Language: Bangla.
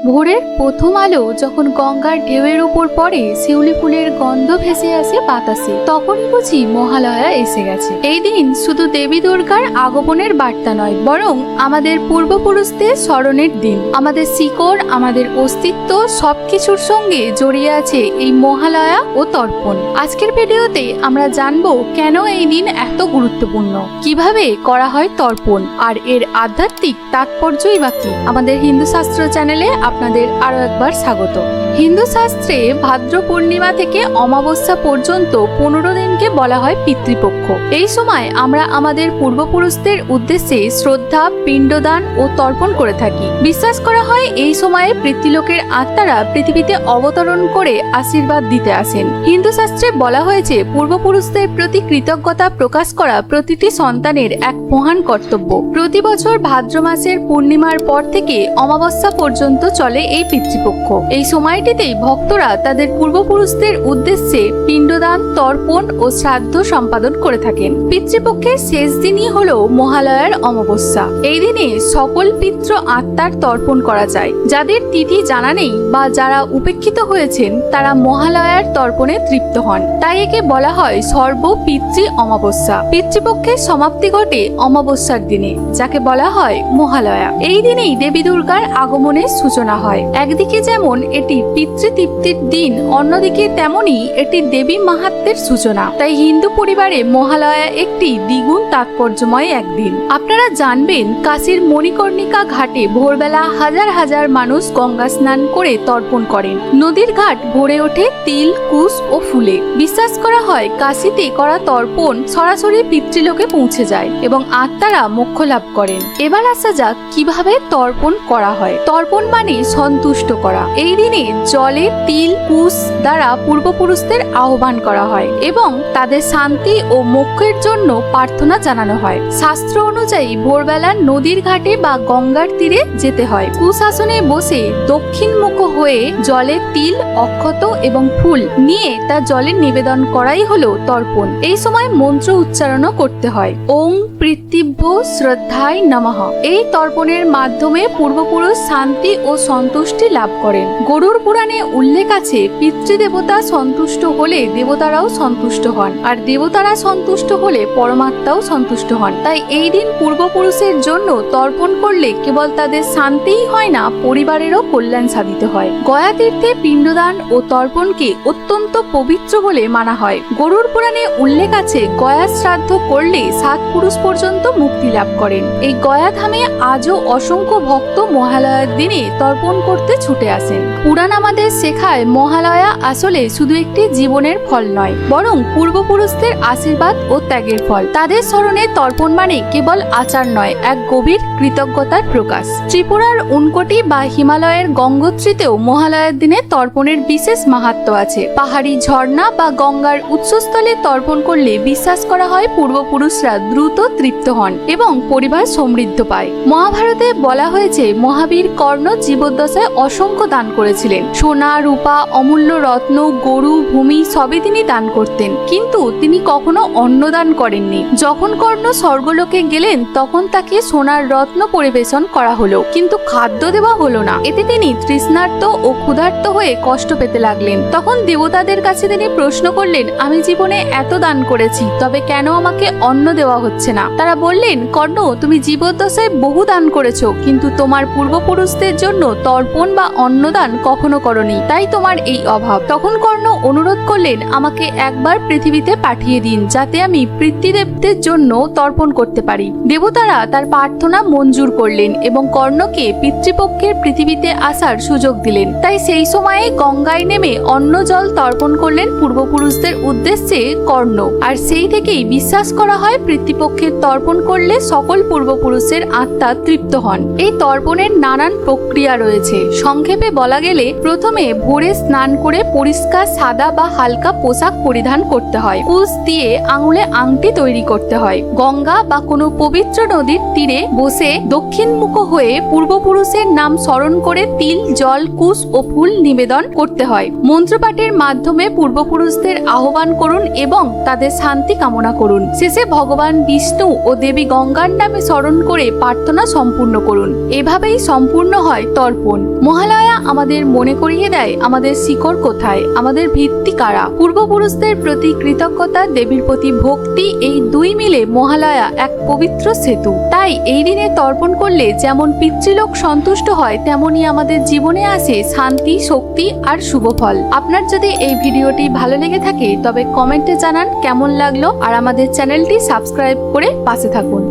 ভোরের প্রথম আলো যখন গঙ্গার ঢেউয়ের উপর পড়ে, শিউলি ফুলের গন্ধ ভেসে আসে বাতাসে, তখনই বুঝি মহালয়া এসে গেছে। এই দিন শুধু দেবী দুর্গার আগমনের বার্তা নয়, বরং আমাদের পূর্বপুরুষদের স্মরণের দিন। আমাদের শিকড়, আমাদের অস্তিত্ব সবকিছুর সঙ্গে জড়িয়ে আছে এই মহালয়া ও তর্পণ। আজকের ভিডিওতে আমরা জানবো কেন এই দিন এত গুরুত্বপূর্ণ, কিভাবে করা হয় তর্পণ, আর এর আধ্যাত্মিক তাৎপর্যই বা কি। আমাদের হিন্দু শাস্ত্র চ্যানেলে আপনাদের আরো একবার স্বাগত। হিন্দু শাস্ত্রে ভাদ্র পূর্ণিমা থেকে অমাবস্যা পর্যন্ত 15 দিনকে বলা হয় পিতৃপক্ষ। এই সময় আমরা আমাদের পূর্বপুরুষদের উদ্দেশ্যে শ্রদ্ধা, পিণ্ডদান ও তর্পণ করে থাকি। বিশ্বাস করা হয় এই সময়ে পিতৃলোকের আত্মারা পৃথিবীতে অবতরণ করে আশীর্বাদ দিতে আসেন। হিন্দু শাস্ত্রে বলা হয়েছে পূর্বপুরুষদের প্রতি কৃতজ্ঞতা প্রকাশ করা প্রতিটি সন্তানের এক মহান কর্তব্য। প্রতি বছর ভাদ্র মাসের পূর্ণিমার পর থেকে অমাবস্যা পর্যন্ত চলে এই পিতৃপক্ষ। এই সময়টিতেই ভক্তরা তাদের পূর্বপুরুষদের উদ্দেশ্যে পিণ্ডদান, তর্পণ ও শ্রাদ্ধ সম্পাদন করে থাকেন। পিতৃপক্ষের শেষ দিনই হলো মহালয়ার অমাবস্যা। এই দিনে সকল পিতৃ আত্মার তর্পণ করা যায়। যাদের তিথি জানা নেই বা যারা উপেক্ষিত হয়েছেন তারা মহালয়ার তর্পণে তৃপ্ত হন। তাই একে বলা হয় সর্ব পিতৃ অমাবস্যা। পিতৃপক্ষের সমাপ্তি ঘটে অমাবস্যার দিনে, যাকে বলা হয় মহালয়া। এই দিনেই দেবী দুর্গার আগমনের সূচনা হয়। একদিকে যেমন এটি পিতৃতৃপ্তির দিন, অন্যদিকে তেমনি এটি দেবী মাহাত্ম্যের সূচনা। তাই হিন্দু পরিবারে মহালয়া একটি দ্বিগুণ তাৎপর্যময় একদিন। আপনারা জানবেন কাশীর মণিকর্ণিকা ঘাটে ভোরবেলা হাজার হাজার মানুষ গঙ্গা স্নান করে তর্পণ করেন। নদীর ঘাট ভরে ওঠে তিল, কুশ ও ফুলে। বিশ্বাস করা হয় কাশীতে করা তর্পণ সরাসরি পিতৃলোকে পৌঁছে যায় এবং আত্মারা মোক্ষ লাভ করেন। এবার আসা যাক কিভাবে তর্পণ করা হয়। তর্পণ মানে সন্তুষ্ট করা। এই দিনে জলে তিল, কুশ দ্বারা পূর্বপুরুষদের আহ্বান করা হয় এবং তাদের শান্তি ও মোক্ষের জন্য প্রার্থনা জানানো হয়। শাস্ত্র অনুযায়ী ভোরবেলা নদীর ঘাটে বা গঙ্গার তীরে যেতে হয়। কুশাসনে বসে দক্ষিণ মুখ হয়ে জলে তিল, অক্ষত এবং ফুল নিয়ে তা জলে নিবেদন করাই হলো তর্পণ। এই সময় মন্ত্র উচ্চারণও করতে হয়। ওং পৃথিব্য শ্রদ্ধায় নমঃ। এই তর্পণের মাধ্যমে পূর্বপুরুষ শান্তি ও সন্তুষ্টি লাভ করেন। গরুড় পুরাণে উল্লেখ আছে পিতৃদেবতা সন্তুষ্ট হলে দেবতারাও সন্তুষ্ট হন, আর দেবতারা সন্তুষ্ট হলে পরমাত্মাও সন্তুষ্ট হন। তাই এই দিন পূর্বপুরুষের জন্য তর্পণ করলে কেবল তাদের শান্তিই হয় না, পরিবারেরও কল্যাণ সাধিত হয়। গয়া তীর্থে পিণ্ডদান ও তর্পণকে অত্যন্ত পবিত্র বলে মানা হয়। গরুড় পুরাণে উল্লেখ আছে গয়া শ্রাদ্ধ করলে 7 পুরুষ পর্যন্ত মুক্তি লাভ করেন। এই গয়া ধামে আজও অসংখ্য ভক্ত মহালয়ার দিনে তর্পণ করতে ছুটে আসেন। পুরাণ আমাদের শেখায় মহালয়া আসলে শুধু একটি জীবনের ফল নয়, বরং পূর্বপুরুষদের আশীর্বাদ ও ত্যাগের ফল। তাদের স্মরণে তর্পণ মানে কেবল আচার নয়, এক গভীর কৃতজ্ঞতার প্রকাশ। ত্রিপুরার উনকোটি বা হিমালয়ের গঙ্গোত্রীতেও মহালয়ার দিনে তর্পণের বিশেষ মাহাত্ম্য আছে। পাহাড়ি ঝর্ণা বা গঙ্গার উৎসস্থলে তর্পণ করলে বিশ্বাস করা হয় পূর্বপুরুষরা দ্রুত তৃপ্ত হন এবং পরিবার সমৃদ্ধ পায়। মহাভারতে বলা হয়েছে মহাবীর কর্ণ জীবদ্দশায় অসংখ্য দান করেছিলেন। সোনা, রূপা, অমূল্য রত্ন, গরু, ভূমি সবই তিনি দান করতেন, কিন্তু তিনি কখনো অন্ন দান করেননি। যখন কর্ণ স্বর্গলোকে গেলেন তখন তাকে সোনার রত্ন পরিবেশন করা হলো, কিন্তু খাদ্য দেওয়া হলো না। এতে তিনি তৃষ্ণার্ত ও ক্ষুধার্ত হয়ে কষ্ট পেতে লাগলেন। তখন দেবতাদের কাছে তিনি প্রশ্ন করলেন, আমি জীবনে এত দান করেছি, তবে কেন আমাকে অন্ন দেওয়া হচ্ছে না? তারা বললেন, কর্ণ, তুমি জীবদ্দশায় বহু দান করেছো, কিন্তু তোমার পূর্বপুরুষদের জন্য তর্পণ বা অন্নদান কখনো করনি, তাই তোমার এই অভাব। তখন কর্ণ অনুরোধ করলেন, আমাকে একবার পৃথিবীতে পাঠিয়ে দিন, যাতে আমি পিতৃদেবদের জন্য তর্পণ করতে পারি। দেবতারা তার প্রার্থনা মঞ্জুর করলেন এবং কর্ণকে পিতৃপক্ষের পৃথিবীতে আসার সুযোগ দিলেন। তাই সেই সময়ে গঙ্গায় নেমে অন্ন জল তর্পণ করলেন পূর্বপুরুষদের উদ্দেশ্যে কর্ণ। আর সেই থেকেই বিশ্বাস করা হয় পিতৃপক্ষের তর্পণ করলে সকল পূর্বপুরুষের আত্মা তৃপ্ত হন। এই তর্পণের নানান প্রক্রিয়া রয়েছে। সংক্ষেপে বলা গেলে প্রথমে ভোরে স্নান করে পরিষ্কার সাদা বা হালকা পোশাক পরিধান করতে হয়। কুশ দিয়ে আঙুলে আংটি তৈরি করতে হয়। গঙ্গা বা কোনো পবিত্র নদীর তীরে বসে দক্ষিণমুখ হয়ে পূর্বপুরুষের নাম স্মরণ করে তিল, জল, কুশ ও ফুল নিবেদন করতে হয়। মন্ত্রপাঠের মাধ্যমে পূর্বপুরুষদের আহ্বান করুন এবং তাদের শান্তি কামনা করুন। শেষে ভগবান বিষ্ণু ও দেবী গঙ্গার নামে স্মরণ করে প্রার্থনা সম্পূর্ণ করুন। এভাবেই সম্পূর্ণ হয় তর্পণ। তর্পণ। মহালয়া আমাদের মনে করিয়ে দেয় আমাদের শিকড় কোথায়, আমাদের ভিত্তি কারা। পূর্বপুরুষদের প্রতি কৃতজ্ঞতা, দেবীর প্রতি ভক্তি, এই দুই মিলে মহালয়া এক পবিত্র সেতু। তাই এই দিনে তর্পণ করলে যেমন পিতৃলোক সন্তুষ্ট হয়, তেমনি আমাদের জীবনে আসে শান্তি, শক্তি আর শুভ ফল। আপনার যদি এই ভিডিওটি ভালো লেগে থাকে তবে কমেন্টে জানান কেমন লাগলো, আর আমাদের চ্যানেলটি সাবস্ক্রাইব করে পাশে থাকুন।